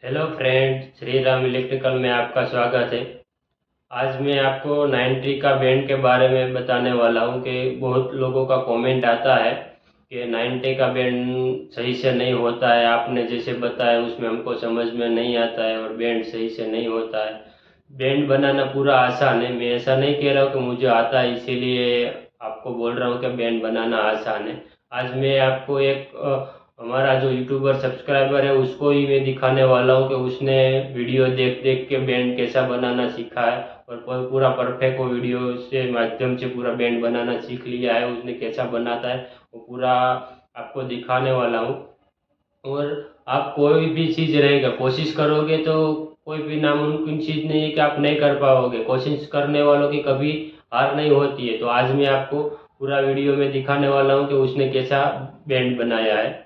Hello friend, Shri Ram electrical में आपका स्वागत है। आज मैं आपको 90 का बैंड के बारे में बताने वाला हूँ कि बहुत लोगों का कमेंट आता है कि 90 का बैंड सही से नहीं होता है। आपने जैसे बताया उसमें हमको समझ में नहीं आता है और बैंड सही से नहीं होता है। बैंड बनाना पूरा आसान है। मैं ऐसा नहीं कह रहा हूँ कि मुझे आता है इसीलिए आपको बोल रहा हूँ कि बैंड बनाना आसान है। आज मैं आपको एक हमारा जो यूट्यूबर सब्सक्राइबर है उसको ही मैं दिखाने वाला हूँ कि उसने वीडियो देख देख के बैंड कैसा बनाना सीखा है और पूरा परफेक्ट वो वीडियो से माध्यम से पूरा बैंड बनाना सीख लिया है। उसने कैसा बनाता है वो पूरा आपको दिखाने वाला हूँ। और आप कोई भी चीज़ रहेगा कोशिश करोगे तो कोई भी नामुमकिन चीज़ नहीं है कि आप नहीं कर पाओगे। कोशिश करने वालों की कभी हार नहीं होती है। तो आज मैं आपको पूरा वीडियो में दिखाने वाला हूँ कि उसने कैसा बैंड बनाया है।